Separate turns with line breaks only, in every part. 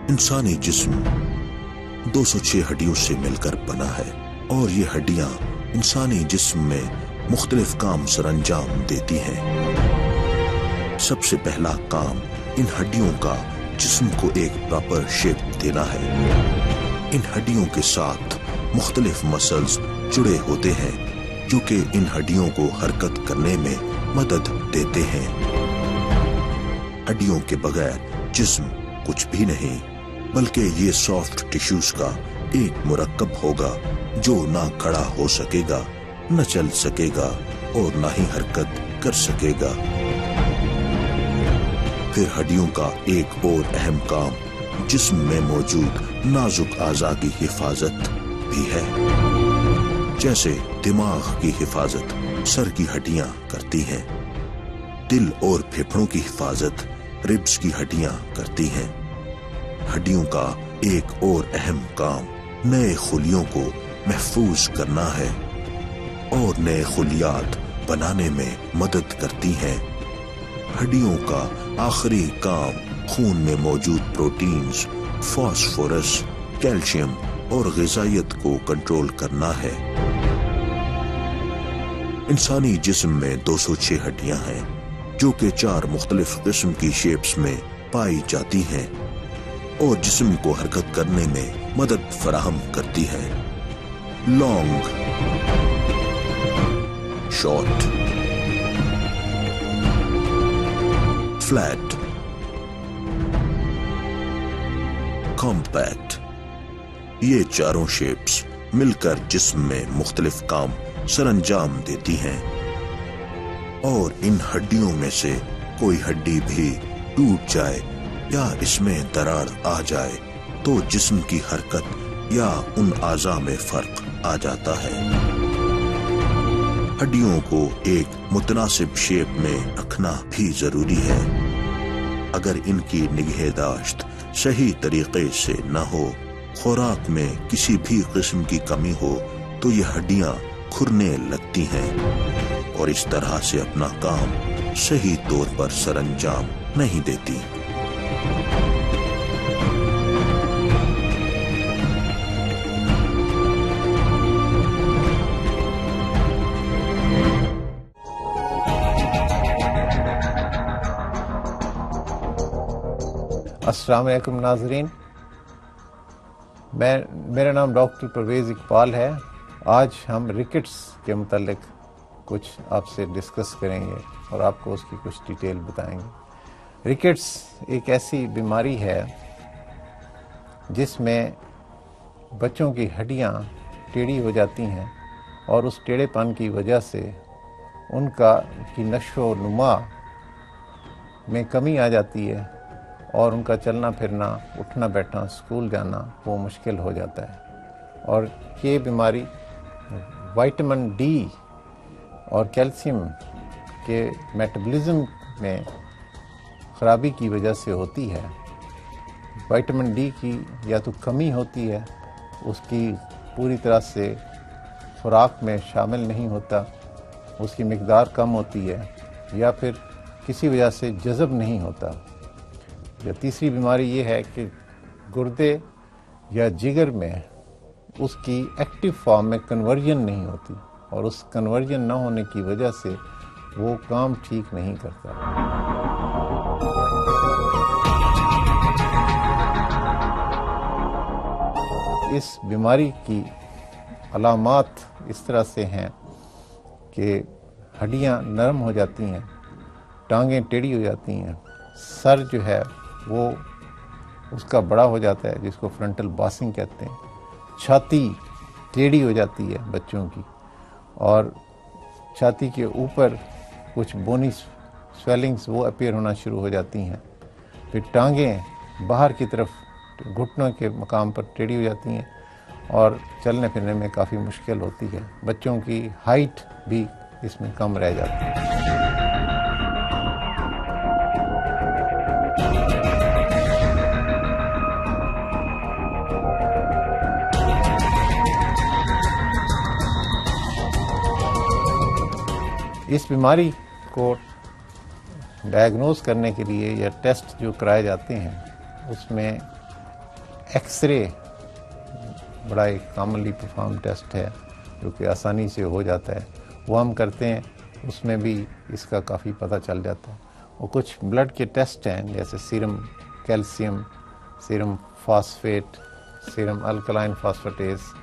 انسانی جسم 206 ہڈیوں سے مل کر بنا ہے اور یہ ہڈیاں انسانی جسم میں مختلف کام سر انجام دیتی ہیں۔ سب سے پہلا کام ان ہڈیوں کا جسم کو ایک پراپر شیپ دینا ہے۔ ان ہڈیوں کے ساتھ مختلف مسلز جڑے ہوتے ہیں جو کہ ان ہڈیوں کو حرکت کرنے میں مدد دیتے ہیں۔ ہڈیوں کے بغیر جسم کچھ بھی نہیں، بلکہ یہ سافٹ ٹیشوز کا ایک مرکب ہوگا جو نہ کھڑا ہو سکے گا، نہ چل سکے گا اور نہ ہی حرکت کر سکے گا۔ پھر ہڈیوں کا ایک اور اہم کام جسم میں موجود نازک اعضاء کی حفاظت بھی ہے، جیسے دماغ کی حفاظت سر کی ہڈیاں کرتی ہیں، دل اور پھیپھڑوں کی حفاظت ربس کی ہڈیاں کرتی ہیں۔ ہڈیوں کا ایک اور اہم کام نئے خلیوں کو محفوظ کرنا ہے اور نئے خلیات بنانے میں مدد کرتی ہیں۔ ہڈیوں کا آخری کام خون میں موجود پروٹینز، فاسفورس، کیلشیم اور غذائیت کو کنٹرول کرنا ہے۔ انسانی جسم میں 206 ہڈیاں ہیں جو کہ 4 مختلف قسم کی شیپس میں پائی جاتی ہیں اور جسم کو حرکت کرنے میں مدد فراہم کرتی ہیں۔ لانگ، شارٹ، فلیٹ، کمپیکٹ، یہ چاروں شیپس مل کر جسم میں مختلف کام سر انجام دیتی ہیں، اور ان ہڈیوں میں سے کوئی ہڈی بھی ٹوٹ جائے یا اس میں درار آ جائے تو جسم کی حرکت یا ان اعضاء میں فرق آ جاتا ہے۔ ہڈیوں کو ایک متناسب شیپ میں رکھنا بھی ضروری ہے۔ اگر ان کی نگہداشت صحیح طریقے سے نہ ہو، خوراک میں کسی بھی قسم کی کمی ہو تو یہ ہڈیاں کھرنے لگتی ہیں اور اس طرح سے اپنا کام صحیح طور پر سر انجام نہیں دیتی۔
السلام علیکم ناظرین، میرا نام ڈاکٹر پرویز اقبال ہے۔ آج ہم ریکٹس کے متعلق کچھ آپ سے ڈسکس کریں گے اور آپ کو اس کی کچھ ڈیٹیل بتائیں گے۔ ریکٹس ایک ایسی بیماری ہے جس میں بچوں کی ہڈیاں ٹیڑھی ہو جاتی ہیں اور اس ٹیڑھے پن کی وجہ سے ان کی نشو و نما میں کمی آ جاتی ہے اور ان کا چلنا پھرنا، اٹھنا بیٹھنا، اسکول جانا وہ مشکل ہو جاتا ہے۔ اور یہ بیماری وائٹامن ڈی اور کیلشیم کے میٹابولزم میں خرابی کی وجہ سے ہوتی ہے۔ وائٹامن ڈی کی یا تو کمی ہوتی ہے، اس کی پوری طرح سے خوراک میں شامل نہیں ہوتا، اس کی مقدار کم ہوتی ہے، یا پھر کسی وجہ سے جذب نہیں ہوتا۔ یا تیسری بیماری یہ ہے کہ گردے یا جگر میں اس کی ایکٹیو فارم میں کنورژن نہیں ہوتی، اور اس کنورژن نہ ہونے کی وجہ سے وہ کام ٹھیک نہیں کرتا۔ اس بیماری کی علامات اس طرح سے ہیں کہ ہڈیاں نرم ہو جاتی ہیں، ٹانگیں ٹیڑھی ہو جاتی ہیں، سر جو ہے وہ اس کا بڑا ہو جاتا ہے جس کو فرنٹل باسنگ کہتے ہیں، چھاتی ٹیڑھی ہو جاتی ہے بچوں کی، اور چھاتی کے اوپر کچھ بونی سویلنگز وہ اپیئر ہونا شروع ہو جاتی ہیں، پھر ٹانگیں باہر کی طرف گھٹنوں کے مقام پر ٹیڑھی ہو جاتی ہیں اور چلنے پھرنے میں کافی مشکل ہوتی ہے۔ بچوں کی ہائٹ بھی اس میں کم رہ جاتی ہے۔ اس بیماری کو ڈائگنوز کرنے کے لیے یا ٹیسٹ جو کرائے جاتے ہیں اس میں ایکس رے بڑا ایک کامنلی پرفارم ٹیسٹ ہے جو کہ آسانی سے ہو جاتا ہے، وہ ہم کرتے ہیں، اس میں بھی اس کا کافی پتہ چل جاتا ہے. اور کچھ بلڈ کے ٹیسٹ ہیں جیسے serum calcium, serum phosphate, serum alkaline phosphatase,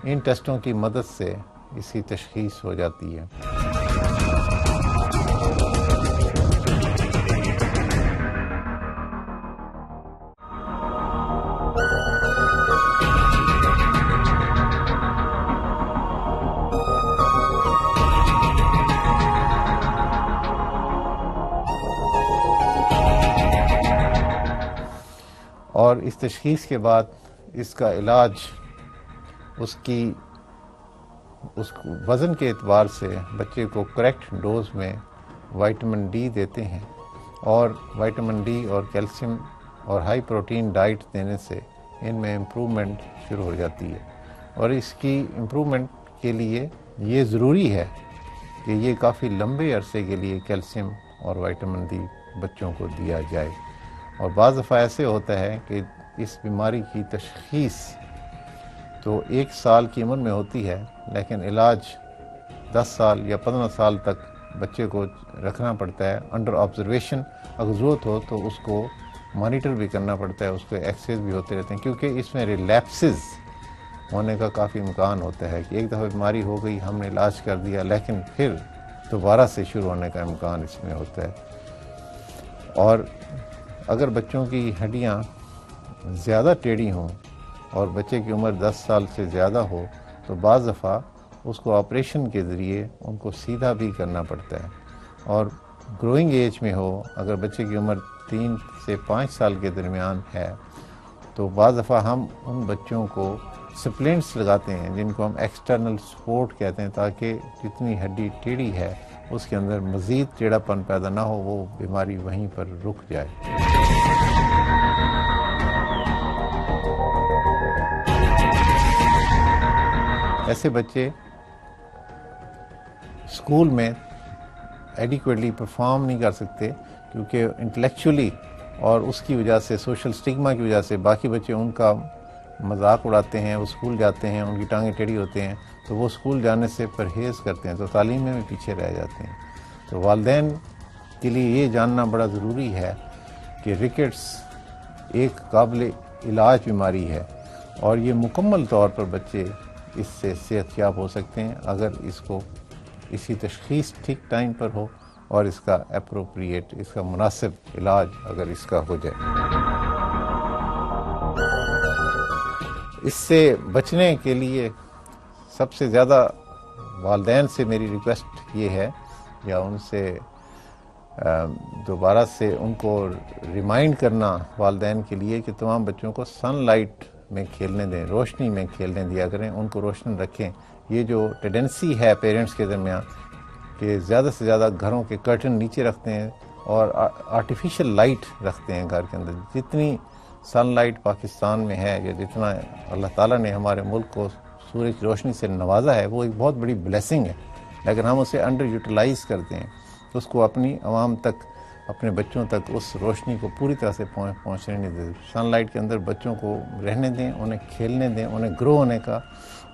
ان ٹیسٹوں کی مدد سے اس کی تشخیص ہو جاتی ہے. اور اس تشخیص کے بعد اس کا علاج اس وزن کے اعتبار سے بچے کو کریکٹ ڈوز میں وائٹامن ڈی دیتے ہیں، اور وائٹامن ڈی اور کیلشیم اور ہائی پروٹین ڈائٹ دینے سے ان میں امپرومنٹ شروع ہو جاتی ہے. اور اس کی امپرومنٹ کے لیے یہ ضروری ہے کہ یہ کافی لمبے عرصے کے لیے کیلشیم اور وائٹامن ڈی بچوں کو دیا جائے. اور بعض دفعہ ایسے ہوتا ہے کہ اس بیماری کی تشخیص تو 1 سال کی عمر میں ہوتی ہے، لیکن علاج 10 سال یا 15 سال تک بچے کو رکھنا پڑتا ہے انڈر آبزرویشن. اگر ضرورت ہو تو اس کو مانیٹر بھی کرنا پڑتا ہے، اس کو ایکسرسائز بھی ہوتے رہتے ہیں، کیونکہ اس میں ریلیپسز ہونے کا کافی امکان ہوتا ہے کہ ایک دفعہ بیماری ہو گئی، ہم نے علاج کر دیا، لیکن پھر دوبارہ سے شروع ہونے کا امکان اس میں ہوتا ہے. اور اگر بچوں کی ہڈیاں زیادہ ٹیڑھی ہوں اور بچے کی عمر 10 سال سے زیادہ ہو تو بعض دفعہ اس کو آپریشن کے ذریعے ان کو سیدھا بھی کرنا پڑتا ہے. اور گروئنگ ایج میں ہو، اگر بچے کی عمر 3 سے 5 سال کے درمیان ہے تو بعض دفعہ ہم ان بچوں کو سپلنٹس لگاتے ہیں جن کو ہم ایکسٹرنل سپورٹ کہتے ہیں، تاکہ جتنی ہڈی ٹیڑھی ہے اس کے اندر مزید ٹیڑھا پن پیدا نہ ہو، وہ بیماری وہیں پر رک جائے. ایسے بچے اسکول میں ایڈیکویٹلی پرفارم نہیں کر سکتے، کیونکہ انٹلیکچولی اور اس کی وجہ سے سوشل سٹگما کی وجہ سے باقی بچے ان کا مذاق اڑاتے ہیں، وہ اسکول جاتے ہیں، ان کی ٹانگیں ٹیڑھی ہوتے ہیں تو وہ اسکول جانے سے پرہیز کرتے ہیں، تو تعلیم میں بھی پیچھے رہ جاتے ہیں. تو والدین کے لیے یہ جاننا بڑا ضروری ہے کہ ریکٹس ایک قابل علاج بیماری ہے، اور یہ مکمل طور پر بچے اس سے صحت یاب ہو سکتے ہیں اگر اس کی تشخیص ٹھیک ٹائم پر ہو اور اس کا اپروپریٹ، اس کا مناسب علاج اگر اس کا ہو جائے. اس سے بچنے کے لیے سب سے زیادہ والدین سے میری ریکویسٹ یہ ہے، یا ان سے دوبارہ سے ان کو ریمائنڈ کرنا والدین کے لیے کہ تمام بچوں کو سن لائٹ میں کھیلنے دیں، روشنی میں کھیلنے دیا کریں، ان کو روشن رکھیں. یہ جو ٹینڈنسی ہے پیرنٹس کے درمیان کہ زیادہ سے زیادہ گھروں کے کرٹن نیچے رکھتے ہیں اور آرٹیفیشل لائٹ رکھتے ہیں گھر کے اندر. جتنی سن لائٹ پاکستان میں ہے، یا جتنا اللہ تعالیٰ نے ہمارے ملک کو سورج کی روشنی سے نوازا ہے، وہ ایک بہت بڑی بلیسنگ ہے، لیکن ہم اسے انڈر یوٹیلائز کرتے ہیں. تو اس کو اپنی عوام تک، اپنے بچوں تک اس روشنی کو پوری طرح سے پہنچنے نہیں دیتے. سن لائٹ کے اندر بچوں کو رہنے دیں، انہیں کھیلنے دیں، انہیں گرو ہونے کا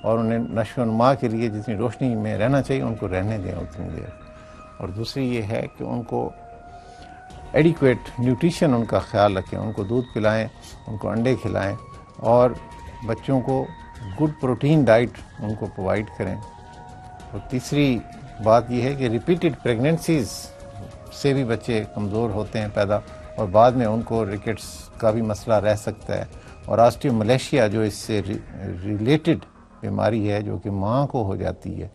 اور انہیں نشو و نما کے لیے جتنی روشنی میں رہنا چاہیے ان کو رہنے دیں اتنی دیر. اور دوسری یہ ہے کہ ان کو ایڈیکویٹ نیوٹریشن ان کا خیال رکھیں، ان کو دودھ پلائیں، ان کو انڈے کھلائیں، اور بچوں کو گڈ پروٹین ڈائٹ ان کو پرووائڈ کریں. اور تیسری بات یہ ہے کہ ریپیٹڈ پریگننسیز سے بھی بچے کمزور ہوتے ہیں پیدا، اور بعد میں ان کو ریکٹس کا بھی مسئلہ رہ سکتا ہے. اور آسٹریو ملیشیا جو اس سے ریلیٹڈ بیماری ہے، جو کہ ماں کو ہو جاتی ہے،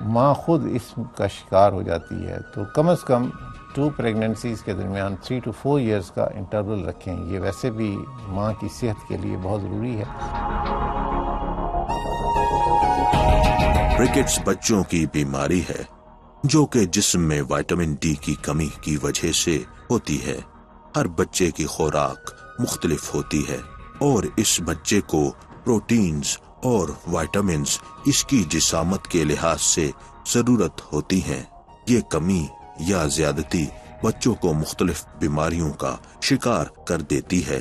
ماں خود اس کا شکار ہو جاتی ہے. تو کم از کم 2 پریگننسیز کے درمیان 3 to 4 ایئرس کا انٹرول رکھیں. یہ ویسے بھی ماں کی صحت کے لیے بہت ضروری ہے.
رکٹس بچوں کی بیماری ہے جو کہ جسم میں وائٹامن ڈی کی کمی کی وجہ سے ہوتی ہے. ہر بچے کی خوراک مختلف ہوتی ہے اور اس بچے کو پروٹینز اور وائٹامنز اس کی جسامت کے لحاظ سے ضرورت ہوتی ہیں. یہ کمی یا زیادتی بچوں کو مختلف بیماریوں کا شکار کر دیتی ہے.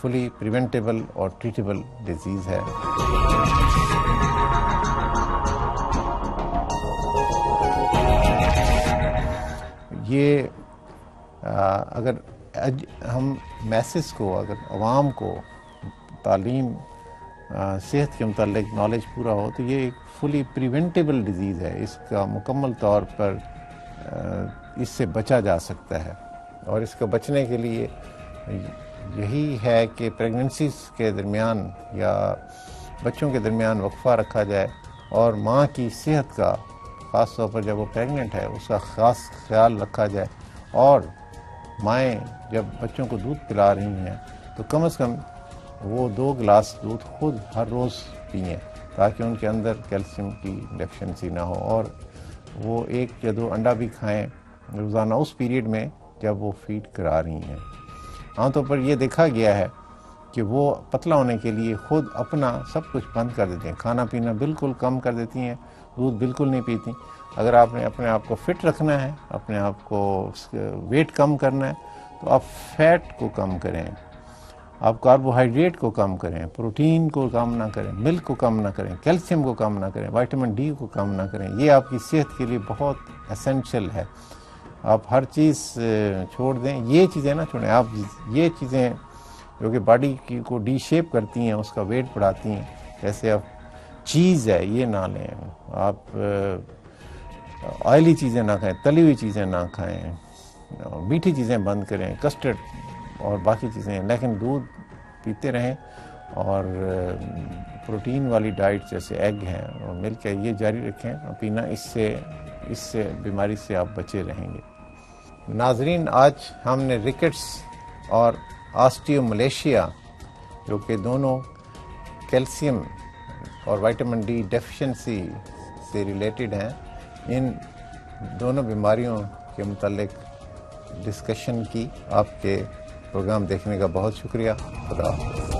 فلی پریونٹیبل اور ٹریٹیبل ڈیزیز ہے. یہ اگر ہم میسز کو، اگر عوام کو تعلیم صحت کے متعلق نالج پورا ہو تو یہ ایک فلی پریونٹیبل ڈیزیز ہے. اس کا مکمل طور پر اس سے بچا جا سکتا ہے، اور اس کا بچنے کے لیے یہی ہے کہ پریگننسیز کے درمیان یا بچوں کے درمیان وقفہ رکھا جائے، اور ماں کی صحت کا خاص طور پر جب وہ پریگننٹ ہے اس کا خاص خیال رکھا جائے، اور مائیں جب بچوں کو دودھ پلا رہی ہیں تو کم از کم وہ 2 گلاس دودھ خود ہر روز پئیں تاکہ ان کے اندر کیلشیم کی ڈیفیشنسی نہ ہو، اور وہ 1 یا 2 انڈا بھی کھائیں روزانہ اس پیریڈ میں جب وہ فیڈ کرا رہی ہیں. عام طور پر یہ دیکھا گیا ہے کہ وہ پتلا ہونے کے لیے خود اپنا سب کچھ بند کر دیتے ہیں، کھانا پینا بالکل کم کر دیتی ہیں، دودھ بالکل نہیں پیتی. اگر آپ نے اپنے آپ کو فٹ رکھنا ہے، اپنے آپ کو ویٹ کم کرنا ہے تو آپ فیٹ کو کم کریں، آپ کاربوہائیڈریٹ کو کم کریں، پروٹین کو کم نہ کریں، ملک کو کم نہ کریں، کیلشیم کو کم نہ کریں، وائٹامن ڈی کو کم نہ کریں. یہ آپ کی صحت کے لیے بہت اسینشیل ہے. آپ ہر چیز چھوڑ دیں، یہ چیزیں نہ چھوڑیں. آپ یہ چیزیں جو کہ باڈی کو ڈی شیپ کرتی ہیں، اس کا ویٹ بڑھاتی ہیں، جیسے آپ چیز ہے یہ نہ لیں، آپ آئلی چیزیں نہ کھائیں، تلی ہوئی چیزیں نہ کھائیں، میٹھی چیزیں بند کریں، کسٹرڈ اور باقی چیزیں، لیکن دودھ پیتے رہیں، اور پروٹین والی ڈائٹ جیسے ایگ ہے اور ملک ہے یہ جاری رکھیں اور پینا. اس سے بیماری سے آپ بچے رہیں گے. ناظرین، آج ہم نے ریکٹس اور آسٹیوملیشیا جو کہ دونوں کیلشیم اور وائٹامن ڈی ڈیفیشنسی سے ریلیٹڈ ہیں، ان دونوں بیماریوں کے متعلق ڈسکشن کی. آپ کے پروگرام دیکھنے کا بہت شکریہ. خدا حافظ.